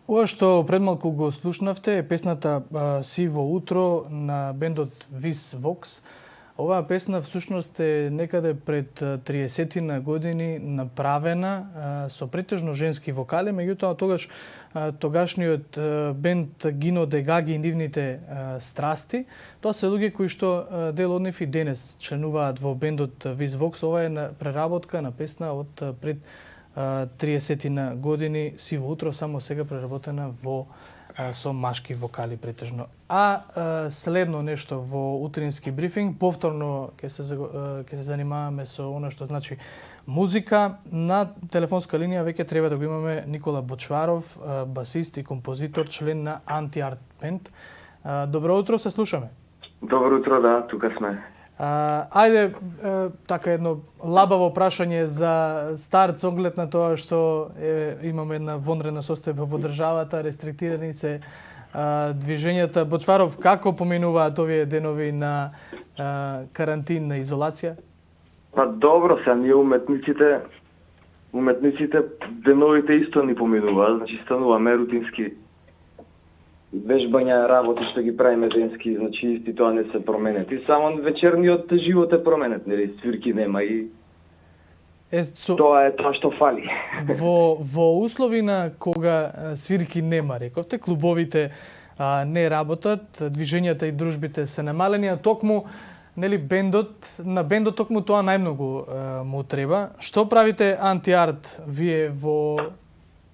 Ова што пред малку го слушнавте е песната Сиво утро на бендот Вис Вокс. Оваа песна всушност е некаде пред 30 години направена со претежно женски вокали, меѓутоа тогашниот бенд Гино Дегаги и нивните страсти, тоа се луѓе кои што дел од нив и денес членуваат во бендот Вис Вокс. Ова е преработка на песна од пред 30 години, Сиво утро, само сега преработена со машки вокали претежно. Следно нешто во утрински брифинг, повторно ќе се занимаваме со она што значи музика. На телефонска линија веќе треба да го имаме Никола Бочваров, басист и композитор, член на Anti-Art Band. Добро утро, се слушаме. Добро утро, да, тука сме. Ајде, така едно лабаво прашање за старт со оглед на тоа што имаме една вонредна состојба во државата, рестриктирани се движењата. Бочваров, како поминуваат овие денови на карантин, на изолација? Па добро се, ние уметниците деновите исто ни поминуваат, значи стануваме рутински вежбања, работи што ги правиме денски, значи исти тоа не се променети. Само вечерниот живот е променет, нели, свирки нема и тоа е тоа што фали. Во услови на кога свирки нема, рековте, клубовите не работат, движењата и дружбите се намалени, а токму нели на бендот токму тоа најмногу му треба. Што правите Anti-Art вие во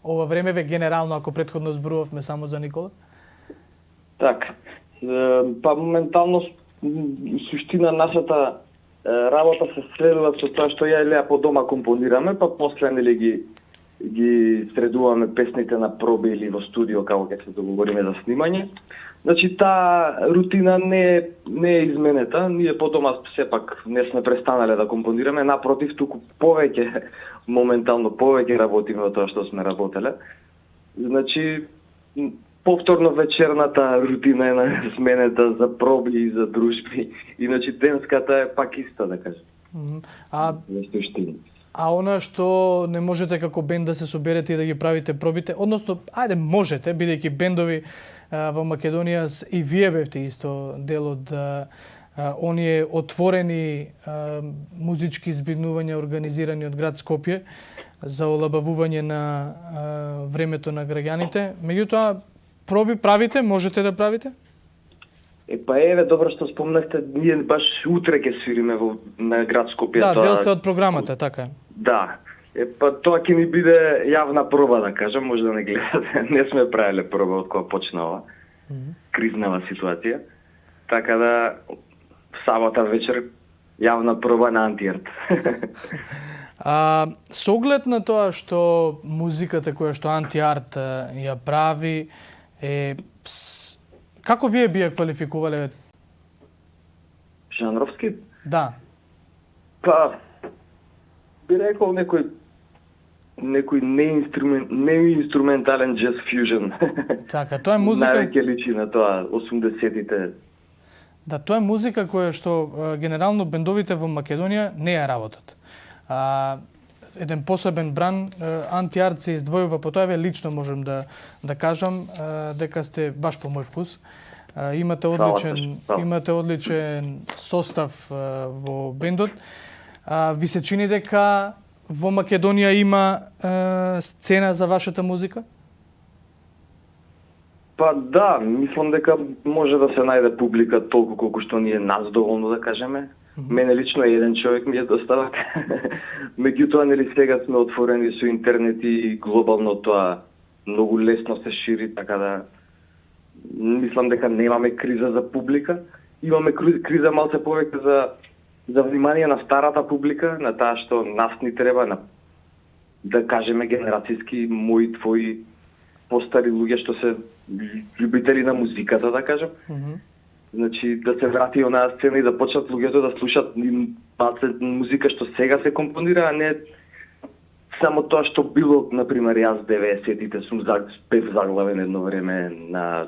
ова време, генерално, ако претходно зборувавме само за Никола? Така, па моментално суштина нашата работа се следува со тоа што ја Елеа по дома компонираме, па после нели ги средуваме песните на проби или во студио како ќе се договориме за снимање. Значи таа рутина не е изменета, ние по дома сепак не сме престанале да компонираме, напротив, туку моментално повеќе работиме од тоа што сме работеле. Значи повторно вечерната рутина е на сменета за проби и за дружби. Иначе денската е пак иста, да кажем. Она што не можете како бенд да се соберете и да ги правите пробите, односно, ајде можете, бидејќи бендови во Македонија и вие бевте исто дел од оние отворени музички збирнувања организирани од град Скопје за олабавување на времето на граѓаните. Меѓутоа, проби правите, можете да правите? Добро што спомнахте, ние баш утре ќе свириме на град Скопје. Да, дел сте од програмата, така е. Да. Тоа ќе ни биде јавна проба, да кажам, може да не гледате. Не сме правиле проба од кога почна ова кризнава ситуација. Така да, сабота вечер, јавна проба на Anti-Art. Со оглед на тоа што музиката која што Anti-Art ја прави, како вие би ја квалификувале? Жанровски? Да. Па, би рекол некој неинструментален джаз фьюжн. Така, тоа е музика. Највеќе личи на тоа 80-тите. Да, тоа е музика која што генерално бендовите во Македонија не ја работат. Еден посебен бран, Anti-Art се издвојува по тоа, лично можем да кажам дека сте баш по мој вкус. Имате одличен состав во бендот. Ви се чини дека во Македонија има сцена за вашата музика? Па да, мислам дека може да се најде публика толку колку што ни е нас доволно, да кажеме. Мене лично еден човек ми е достават. Меѓутоа, нели сега сме отворени со интернет и глобално тоа многу лесно се шири, така да мислам дека немаме криза за публика. Имаме криза малце повеќе за внимание на старата публика, на таа што нас ни треба, да кажеме генерацијски мои, твои постари луѓе што се љубители на музиката, да кажем. Значи, да се врати онаа сцена и да почнат луѓето да слушат музика што сега се компонира, а не само тоа што било, например, јас 90-тите сум пев заглавен едно време на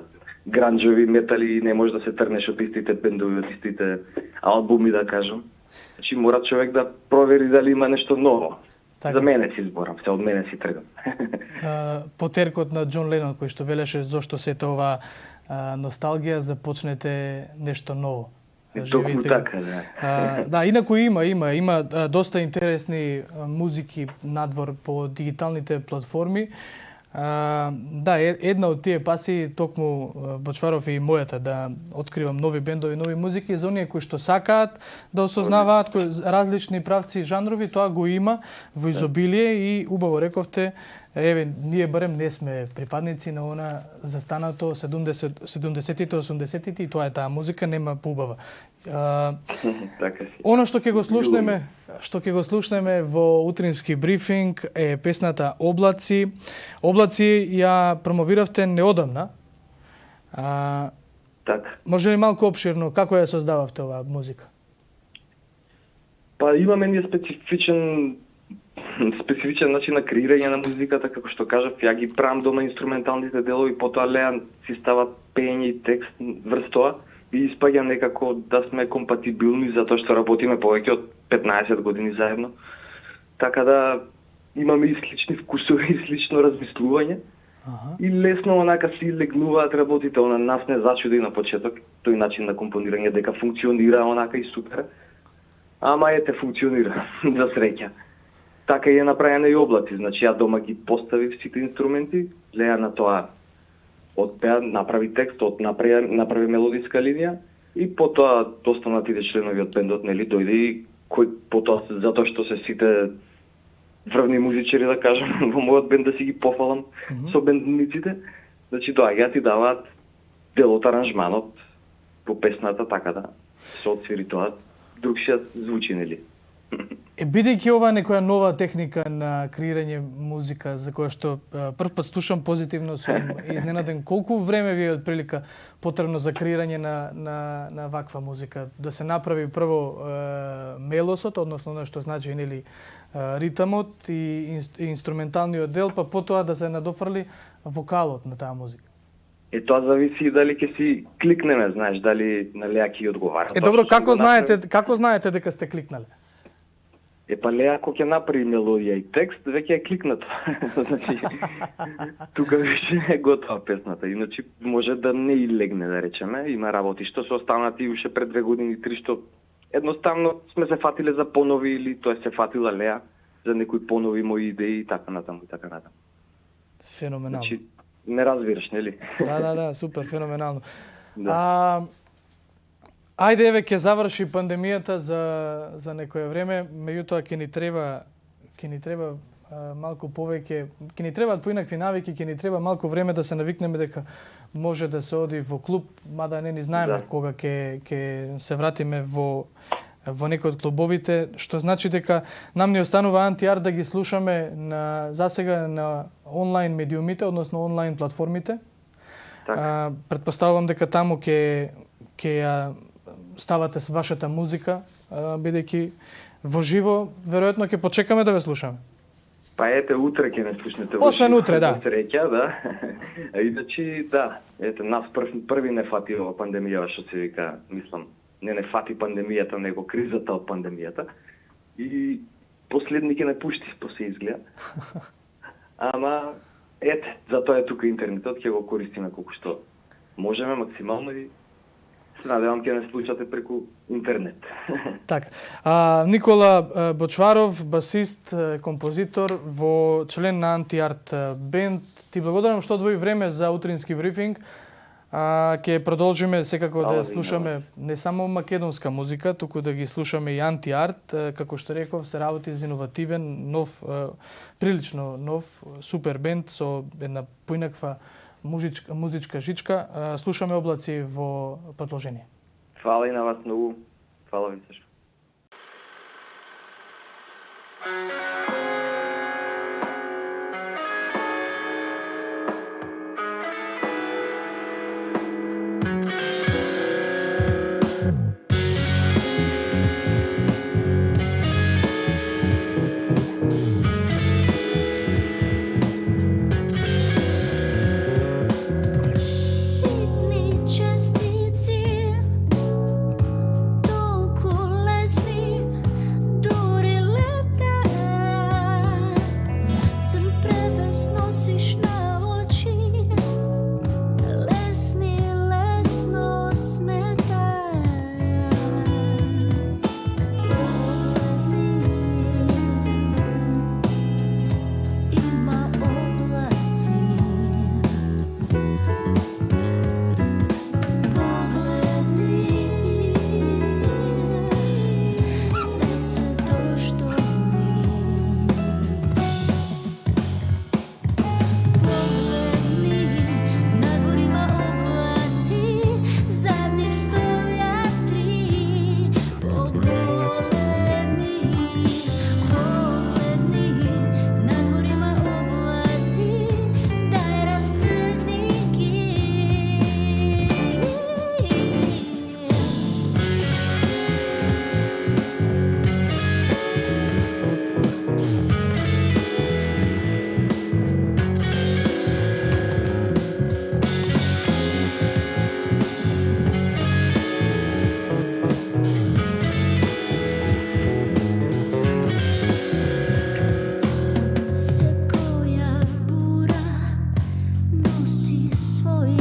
гранџови метали и не може да се трнеш од истите бендови, од истите албуми, да кажам. Значи, мора човек да провери дали има нешто ново. За мене си зборам, се од мене си тргам. Потеркот на Џон Ленон кој што велеше зошто сета оваа носталгија, започнете нешто ново. Токму така, да. Да, инаку има доста интересни музики надвор по дигиталните платформи. Да, една од тие паси токму Бочваров и мојата, да откривам нови бендови, нови музики за оние кои што сакаат да осознаваат различни правци и жанрови, тоа го има во изобилие и убаво рековте, еве ние барем не сме припадници на она застанато 70-тите, 80-тите и тоа е таа музика, нема поубава. Така си. Оно што ќе го слушнеме во утрински брифинг е песната Облаци. Облаци ја промовиравте неодамна. Така. Може ли малку опширно како ја создававте оваа музика? Па имаме ние специфичен начин на креирање на музиката, како што кажав, ја ги правам дома инструменталните делови, потоа Леан си става пење и текст врз тоа и испаѓа некако да сме компатибилни затоа што работиме повеќе од 15 години заедно. Така да имаме и слични вкусови и слично размислување. И лесно онака си легнуваат работите, она нас не зачуди на почеток тој начин на компонирање дека функционира онака и супер. Ама ете функционира за среќа. Така и е направена и Облаци, значи ја дома ги поставив сите инструменти, Леа на тоа отпеа, направи текст, направи мелодиска линија и потоа останатите членови од бендот нели дојде и кој потоа затоа што се сите врвни музичари да кажам во мојот бенд да си ги пофалам со бендниците, значи доаѓаат и даваат дел од аранжманот по песната така да се отсвири тоа, другшиот звучи нели. Бидејќи ова некоја нова техника на креирање музика за која што прв пат слушам позитивно, сум изненаден колку време ви е отприлика потребно за креирање на ваква музика, да се направи прво мелосот, односно она што значи нели ритамот и инструменталниот дел, па потоа да се надофрли вокалот на таа музика. Тоа зависи дали ќе си кликнеме, знаеш, дали на Леа ќе одговара. Добро, како знаете дека сте кликнале? Па Леа кога ќе направи мелодија и текст, веќе е кликнато. Значи, тука веќе е готова песната. Иначе може да не и легне, да речеме. Има работи што се останати уште пред 2 години, 3, што едноставно сме се фатиле за понови или тоа се фатила Леа за некои понови мои идеи и така натаму и така натаму. Феноменално. Значи, не разбираш, нели? Да, супер, феноменално. Да. Ајде, еве, ќе заврши пандемијата за некое време, меѓутоа ќе ни треба малку повеќе, ќе ни требаат поинакви навики, ќе ни треба малку време да се навикнеме дека може да се оди во клуб, мада не ни знаеме кога ќе се вратиме во некој од клубовите, што значи дека нам ни останува антиарт да ги слушаме засега на онлайн медиумите, односно онлайн платформите. Претпоставувам дека таму ќе ја ставате с вашата музика, бидејќи во живо веројатно ќе почекаме да ве слушаме. Па ете, утре ќе не слушнете во освен утре, да. Среќа, да. Иначе, да, ете, нас први не фати ова пандемија, што се вика, мислам, не фати пандемијата, него кризата од пандемијата. И последни ќе не пушти, по се изгледа. Ама, ете, затоа е тука интернетот, ќе го користиме колку што можеме максимално и надевам ќе не слушате преку интернет. Така. Никола Бочваров, басист, композитор, во член на Антиарт бенд. Ти благодарам што одвои време за утрински брифинг. Ќе продолжиме секако да слушаме не само македонска музика, туку да ги слушаме и Антиарт. Како што реков, се работи за иновативен, нов, прилично нов, супер бенд со една поинаква музичка жичка. Слушаме Облаци во продолжение. Фала и на вас многу. Фала ви сашто. Толку лесни, дури летаат. твои